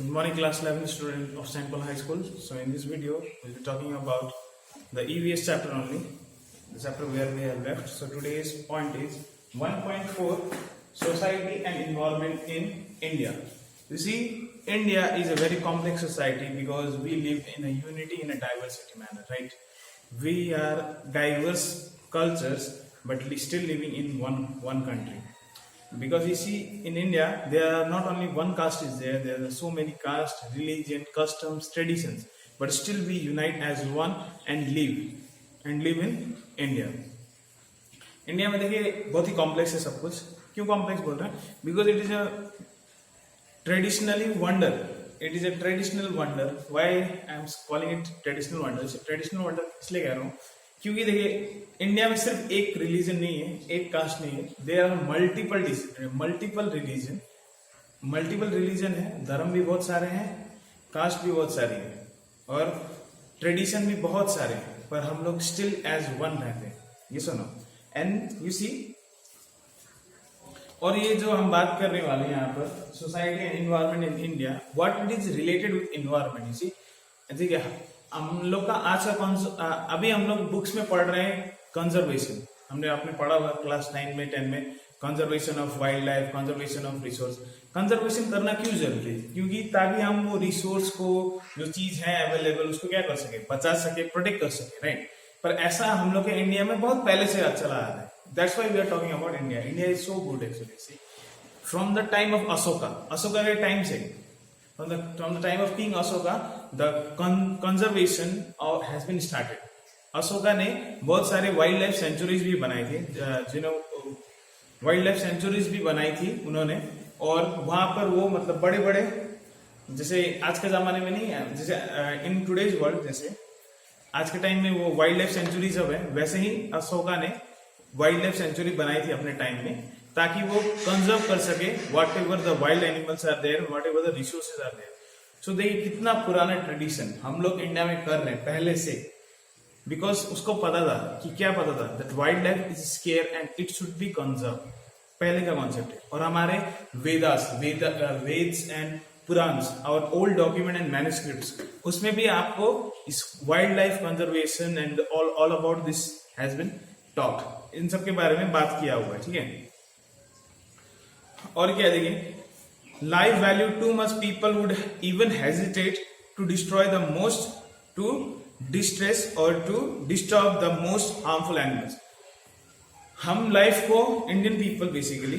Good morning, class 11 student of St. Paul High School. So in this video, we'll be talking about the EVS chapter only, the chapter where we have left. So today's point is 1.4 Society and Environment in India. You see, India is a very complex society because we live in a unity in a diversity manner, right? We are diverse cultures, but still living in one country. Because you see, in India, there are not only one caste is there are so many castes, religion, customs, traditions, but still we unite as one and live in India. India में देखिए बहुत ही complex है सब कुछ. क्यों complex बोल रहे हैं? Because it is a traditionally wonder. It is a traditional wonder. Why I am calling it traditional wonder? Traditional wonder इसलिए कह रहा हूँ क्योंकि देखिए इंडिया में सिर्फ एक रिलीजन नहीं है, एक कास्ट नहीं है. देयर आर मल्टीपल रिलीजन है. धर्म भी बहुत सारे हैं, कास्ट भी बहुत सारी है और ट्रेडिशन भी बहुत सारे हैं, पर हम लोग स्टिल एज वन रहते हैं. ये सुनो. एंड यू सी, और ये जो हम बात करने वाले हैं यहाँ पर society and environment in India, what it is related with environment. You see, ठीक है, हम लोग का आज का अभी हम लोग बुक्स में पढ़ रहे हैं कंजर्वेशन. हमने आपने पढ़ा हुआ क्लास 9 में 10 में conservation of wild life, conservation of resource. Conservation करना क्यों जरूरी है? क्योंकि ताकि हम वो रिसोर्स को, जो चीज है अवेलेबल, उसको क्या कर सके, बचा सके, प्रोटेक्ट कर सके, राइट. पर ऐसा हम लोग के इंडिया में बहुत पहले से चला आ रहा है. That's why we are talking about India. India is so good actually. From the time of Ashoka के टाइम से, from the time of King Ashoka, the conservation has been started. Ashoka ने बहुत सारे वाइल्ड लाइफ सेंचुरीज भी बनाई थी, wild life sanctuaries भी बनाई थी उन्होंने. और वहां पर वो मतलब बड़े बड़े, जैसे आज के जमाने में नहीं है, जैसे इन टुडेज वर्ल्ड, जैसे आज के टाइम में वो वाइल्ड लाइफ सेंचुरीज अब है, वैसे ही अशोका ने वाइल्ड लाइफ सेंचुरी बनाई थी अपने टाइम में, ताकि वो कंजर्व कर सके whatever the wild animals are there, whatever the resources are there. So देखिए कितना पुराना ट्रेडिशन हम लोग इंडिया में कर रहे हैं पहले से. बिकॉज उसको पता था कि क्या पता था, that wild life is square and it should be conserve. पहले का कॉन्सेप्ट है. और हमारे वेद्स एंड पुरान्स, और ओल्ड डॉक्यूमेंट एंड मैन्युस्क्रिप्ट्स, उसमें भी आपको इस wild life conservation and all about this has been talked. इन सब के बारे में बात किया हुआ है, ठीक है. और क्या देखिए, life value too much people would even hesitate to destroy the most, to distress और to disturb the most harmful animals. हम लाइफ को, Indian people basically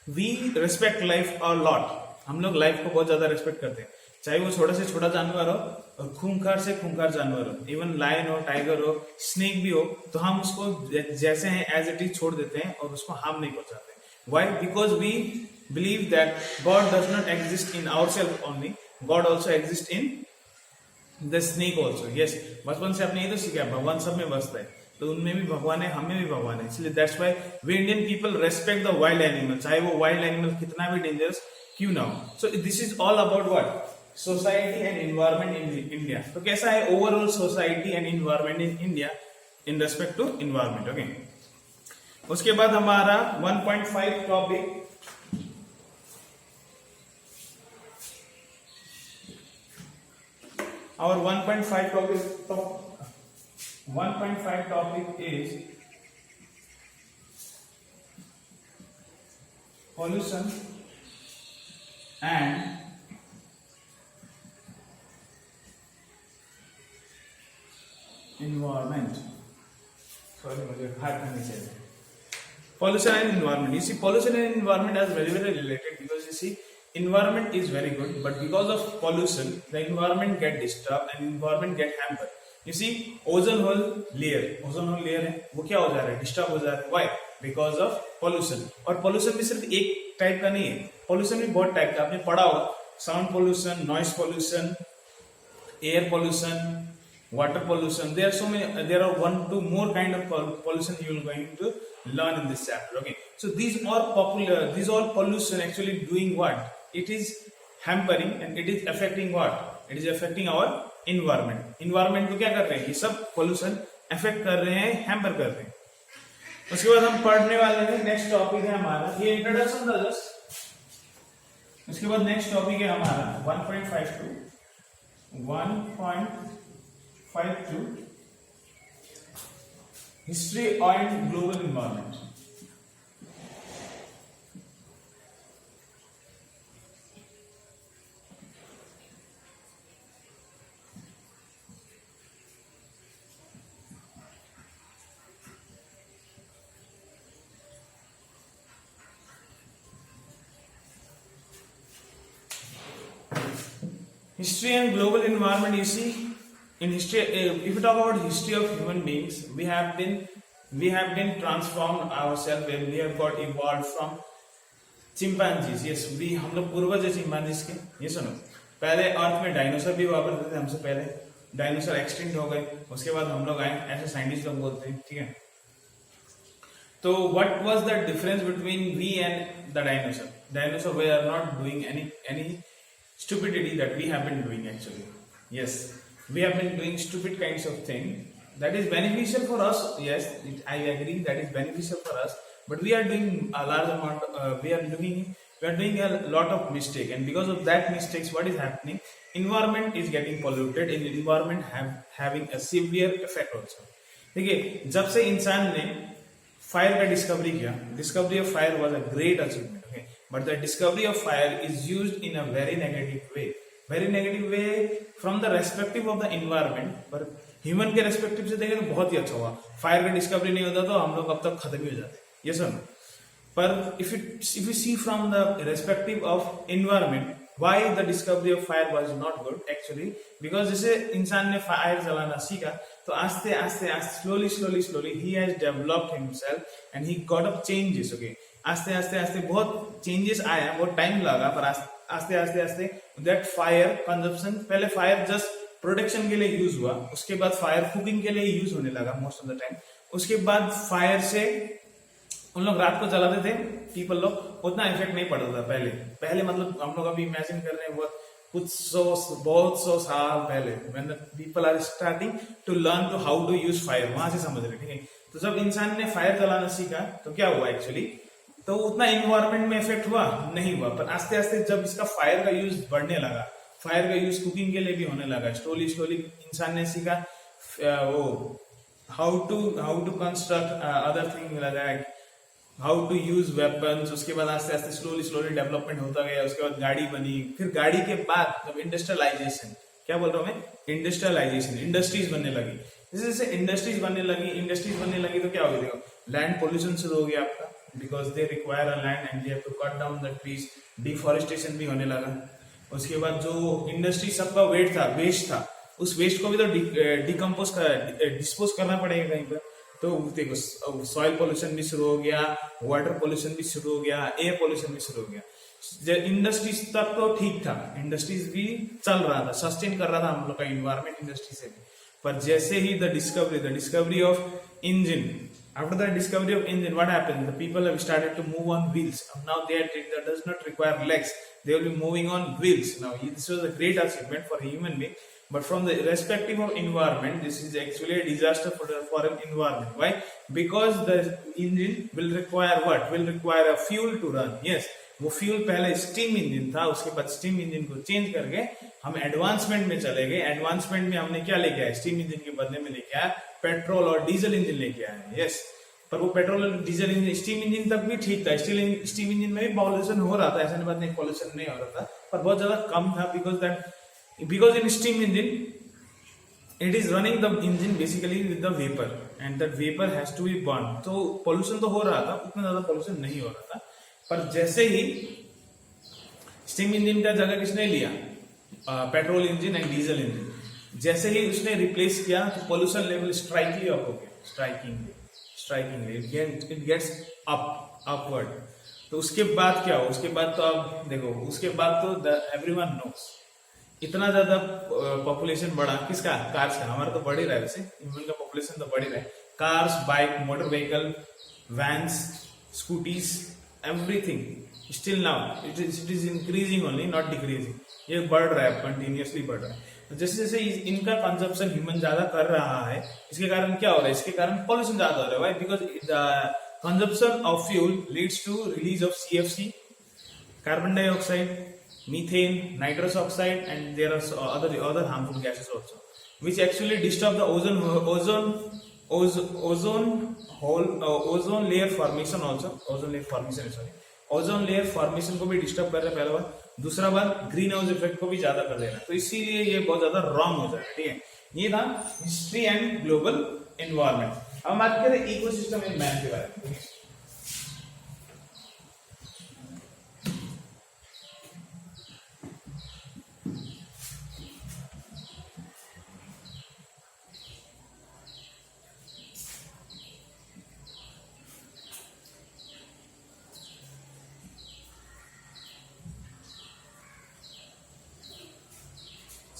we respect life a lot. हम लोग लाइफ को बहुत ज्यादा रिस्पेक्ट करते हैं, चाहे वो छोटा से छोटा जानवर हो और खूंखार से खूंखार जानवर हो, इवन लायन हो, टाइगर हो, स्नेक भी हो, तो हम उसको जैसे हैं एज इट इज छोड़ देते हैं और उसको हार्म नहीं पहुंचाते. Why? Because we believe that God does not exist in ourselves only. God also exists in the snake also. Yes, बचपन से आपने ये तो सीखा, भगवान सब में बसता है, तो उनमें भी भगवान है, हमें भी भगवान है. इसलिए that's why we Indian people respect the wild animal, चाहे वो wild animal कितना भी dangerous क्यों ना हो. So this is all about what? Society and environment in India. तो कैसा है overall society and environment in India in respect to environment? Okay. उसके बाद हमारा 1.5 टॉपिक, और 1.5 topic is pollution and environment. Sorry, मुझे हाथ करनी चाहिए. Pollution and environment. You see, pollution and environment are very related, because you see, environment is very good, but because of pollution, the environment get disturbed and environment get hampered. You see, ozone hole layer है, वो क्या हो जा रहा है, disturb हो जा रहा है. Why? Because of pollution. और pollution भी सिर्फ एक टाइप का नहीं है, pollution भी बहुत टाइप का. आपने पढ़ा होगा, sound pollution, noise pollution, air pollution, water pollution. There are 1 to more kind of pollution you will going to learn in this chapter. Okay, so these all pollution actually doing what? It is hampering and it is affecting what? It is affecting our environment को क्या कर रहे हैं, ये सब pollution affect कर रहे हैं, hamper कर रहे हैं. उसके बाद हम पढ़ने वाले हैं, नेक्स्ट टॉपिक है हमारा, ये इंट्रोडक्शन था जस्ट, उसके बाद नेक्स्ट टॉपिक है हमारा 1.52 history and global environment. History and global environment, you see, in history, if you talk about history of human beings, we have been transformed ourselves when we have got evolved from chimpanzees. Yes, हम लोग पूर्वज है chimpanzees के। ये सुनो, पहले अर्थ में dinosaur भी हुआ करते थे हमसे पहले, डायनासोर एक्सटिंक्ट हो गए, उसके बाद हम लोग आए, ऐसे साइंटिस्ट लोग बोलते हैं, ठीक है। तो what was the difference between we and the dinosaur? Dinosaur were not doing any stupidity that we have been doing actually. Yes, we have been doing stupid kinds of thing that is beneficial for us. Yes, I agree that is beneficial for us, but we are doing a large amount. We are doing a lot of mistake, and because of that mistakes, what is happening? Environment is getting polluted, and environment having a severe effect also. देखिए, जब से इंसान ने fire का discovery किया, discovery of fire was a great achievement, okay, but the discovery of fire is used in a very negative way from the respective of the environment. पर human के respective से देखें तो बहुत ही अच्छा हुआ। फायर का डिस्कवरी नहीं होता तो हम लोग अब तक खत्म ही हो जाते, ये सुनो। पर if you see from the respective of environment, why the discovery of fire was not good actually, because जैसे इंसान ने फायर जलाना सीखा तो आस्ते आस्ते slowly he has developed himself and he got up changes, okay, आस्ते बहुत चेंजेस आया, बहुत टाइम लगा, पर आस्ते that fire consumption, पहले फायर जस्ट प्रोटेक्शन के लिए यूज हुआ, उसके बाद फायर कुकिंग के लिए यूज होने लगा मोस्ट ऑफ द टाइम। उसके बाद फायर से उन लोग रात को जलाते थे, पीपल लोग, उतना इफेक्ट नहीं पड़ता था पहले मतलब हम लोग अभी इमेजिन कर रहे हैं बहुत सौ साल पहले, when the people are starting to learn to how to use fire, वहां से समझ रहे, ठीक है। तो जब इंसान ने फायर जलाना सीखा तो क्या हुआ एक्चुअली, तो उतना इन्वायरमेंट में इफेक्ट हुआ नहीं हुआ, पर आस्ते आस्ते जब इसका फायर का यूज बढ़ने लगा, फायर का यूज कुकिंग के लिए भी होने लगा, स्लोली इंसान ने सीखा वो how to construct other thing लगा, हाउ टू यूज वेपन्स। उसके बाद आस्ते आस्ते स्लोली डेवलपमेंट होता गया, उसके बाद गाड़ी बनी, फिर गाड़ी के बाद जब इंडस्ट्रियलाइजेशन, क्या बोल रहा हूँ मैं, इंडस्ट्रियलाइजेशन, इंडस्ट्रीज बनने लगी, जैसे इंडस्ट्रीज बनने लगी तो क्या हो गया, लैंड पोल्यूशन शुरू हो गया आपका, because they require a land and they have to cut down the trees, deforestation भी होने लगा। उसके बाद जो इंडस्ट्री सबका वेस्ट था, उस वेस्ट को भी तो डिस्पोज करना पड़ेगा कहीं पर, तो देखो सॉइल पोल्यूशन भी शुरू हो गया, वाटर पोल्यूशन भी शुरू हो गया, एयर पोल्यूशन भी शुरू हो गया। इंडस्ट्रीज तक तो ठीक था, इंडस्ट्रीज भी चल रहा था, सस्टेन कर रहा था हम लोग का इन्वायरमेंट इंडस्ट्री से भी, पर जैसे ही the discovery of engine, after the discovery of engine, what happened, the people have started to move on wheels, now that does not require legs, they will be moving on wheels. Now this was a great achievement for a human being, but from the respective of environment, this is actually a disaster for an environment. Why? Because the engine will require a fuel to run. Yes, वो fuel पहले steam engine था, उसके बाद steam engine को change करके हम advancement में चले गए। एडवांसमेंट में हमने क्या लेके आए, स्टीम इंजन के बदले में लेके आया पेट्रोल और डीजल इंजन लेके आए। यस, पर वो पेट्रोल और डीजल इंजन, स्टीम इंजन तक भी ठीक था, स्टीम इंजन में भी पॉल्यूशन हो रहा था, ऐसा नहीं बात नहीं पॉल्यूशन नहीं हो रहा था, पर बहुत ज्यादा कम था, because in steam engine it is running the engine basically with the vapor and that vapor has to be burned, तो pollution तो हो रहा था, उतना ज्यादा pollution नहीं हो रहा था। पर जैसे ही स्टीम इंजन का जगह किसने लिया, petrol engine and diesel engine, जैसे ही उसने रिप्लेस किया तो पोल्यूशन लेवल स्ट्राइकली अप हो गया, स्ट्राइकिंगली इट गेट्स अपवर्ड। तो उसके बाद क्या हो, उसके बाद तो अब देखो, उसके बाद तो एवरीवन नोस, इतना ज्यादा पॉपुलेशन बढ़ा किसका, कार्स का, हमारा तो बढ़ ही रहा है, वैसे ह्यूमन का पॉपुलेशन तो बढ़ ही रहा है, cars, bike, motor vehicle, vans, scooties, everything, still now it is increasing only, not decreasing, ये बढ़ रहा है, कंटिन्यूअसली बढ़ रहा है। तो जैसे जैसे इनका कंजप्शन ह्यूमन ज्यादा कर रहा है, इसके कारण क्या हो रहा है, इसके कारण पॉल्यूशन ज्यादा हो रहा है। Why? Because the consumption of fuel leads to release of CFC, carbon dioxide, methane, nitrous oxide, and there are other harmful gases also, which actually disturb the ozone layer formation also. Ozone layer formation को भी disturb कर रहा है, पहला बार. दूसरा बार green house effect को भी ज्यादा कर देना, तो इसीलिए ये बहुत ज्यादा रॉन्ग हो जाएगा. ठीक है, ये था हिस्ट्री एंड ग्लोबल एनवायरनमेंट. अब हम बात करें इकोसिस्टम इन मैन के बारे में.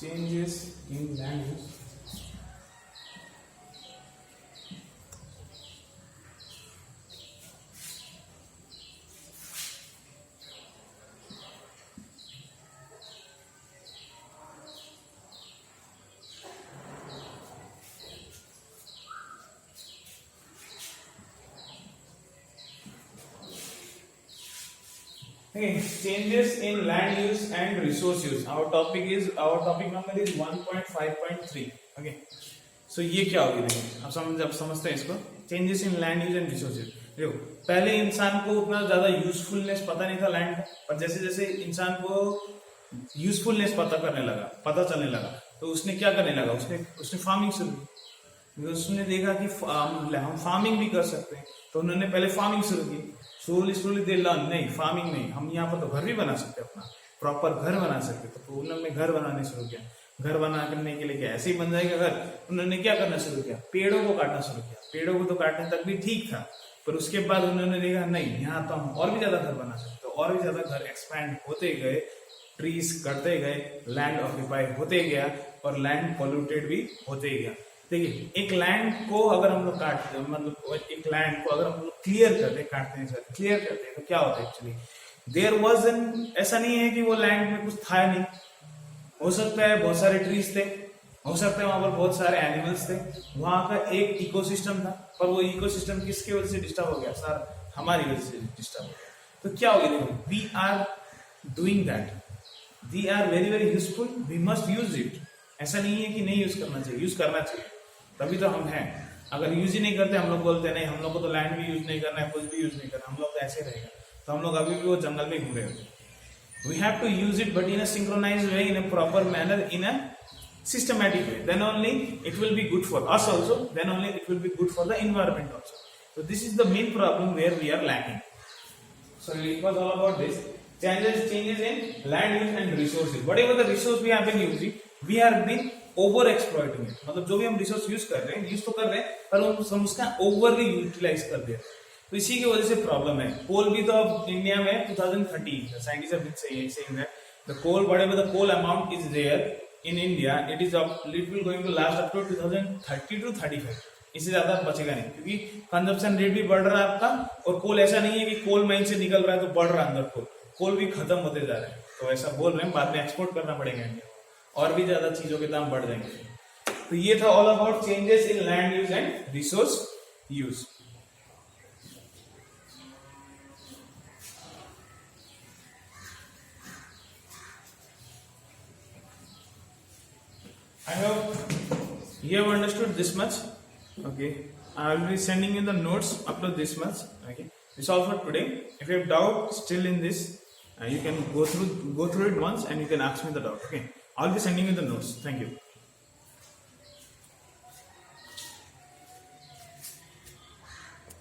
Changes in land use. Okay, changes in land use and resource use. Our topic number is 1.5.3. Okay, so ये क्या होगी, देखिए अब समझते हैं इसको. Changes in land use and resource use. देखो, पहले इंसान को उतना ज्यादा यूजफुलनेस पता नहीं था लैंड का, पर जैसे जैसे इंसान को यूजफुलनेस पता चलने लगा, तो उसने क्या करने लगा, उसने फार्मिंग शुरू की. उसने देखा कि हम फार्मिंग भी कर सकते हैं, तो उन्होंने पहले फार्मिंग शुरू की. स्लोली दे लर्न, नहीं फार्मिंग नहीं, हम यहाँ पर तो घर भी बना सकते हैं, अपना प्रॉपर घर बना सकते. तो उन्होंने घर बनाने शुरू किया. घर बना करने के लिए क्या ऐसे ही बन जाएगा घर, उन्होंने क्या करना शुरू किया, पेड़ों को काटना शुरू किया. पेड़ों को तो काटने तक भी ठीक था, पर उसके बाद उन्होंने देखा नहीं, यहाँ तो हम और भी ज्यादा घर बना सकते. और भी ज्यादा घर एक्सपैंड होते गए, ट्रीज कटते गए, लैंड ऑक्यूपाई होते गया, और लैंड पोल्यूटेड भी होते गया. देखिए, एक लैंड को अगर हम लोग काटते हैं, मतलब एक लैंड को अगर हम लोग क्लियर करते हैं, तो क्या होता है एक्चुअली, देयर वाज एन, ऐसा नहीं है कि वो लैंड में कुछ था नहीं. हो सकता है बहुत सारे ट्रीज थे, हो सकता है वहां पर बहुत सारे एनिमल्स थे, वहां का एक इकोसिस्टम था, पर वो इकोसिस्टम किसकी वजह से डिस्टर्ब हो गया सर, हमारी वजह से डिस्टर्ब हो गया. तो क्या हो गया, देखो, we are doing that, we are very very useful, we must use it. ऐसा नहीं है कि नहीं यूज करना चाहिए, यूज करना चाहिए, तभी तो हम हैं. अगर यूज ही नहीं करते, हम लोग बोलते हैं नहीं, हम लोग को तो लैंड भी यूज नहीं करना है, कुछ भी यूज नहीं करना, हम लोग तो ऐसे रहेगा, तो हम लोग अभी भी वो जंगल में घूम रहे होते. We have to use it, but in a synchronized way, in a proper manner, in a systematic way. Then only it will be good for us also. Then only it will be good for the environment also. So this is the main problem where we are lacking. So it was all about this. Changes in land use and resources. Whatever the resource we have been using, we have been over exploiting it. मतलब जो भी हम resource use कर रहे हैं, use तो कर रहे हैं, पर हम उसका ओवरली यूटिलाइज कर दे रहे हैं. तो इसी की वजह से प्रॉब्लम है. कोल भी तो अब इंडिया में 2030 scientist have been saying that the coal, whatever the coal amount is there in India, it will going to last up to 2030 to 35. इससे ज्यादा बचेगा नहीं, क्योंकि कंजप्शन रेट भी बढ़ रहा है आपका, और कोल ऐसा नहीं है कि कोल माइन से निकल रहा है तो बढ़ रहा है अंदर, कोल भी खत्म होते जा रहे हैं. तो ऐसा बोल रहे हैं, बाद में एक्सपोर्ट करना पड़ेगा इंडिया, और भी ज्यादा चीजों के दाम बढ़ जाएंगे. तो ये था all about changes in land use and resource use. I hope you have understood this much. Okay, I will be sending you the notes up to this much. Okay, this is all for today. If you have doubt still in this, you can go through it once and you can ask me the doubt. Okay, I'll be sending you the notes. Thank you.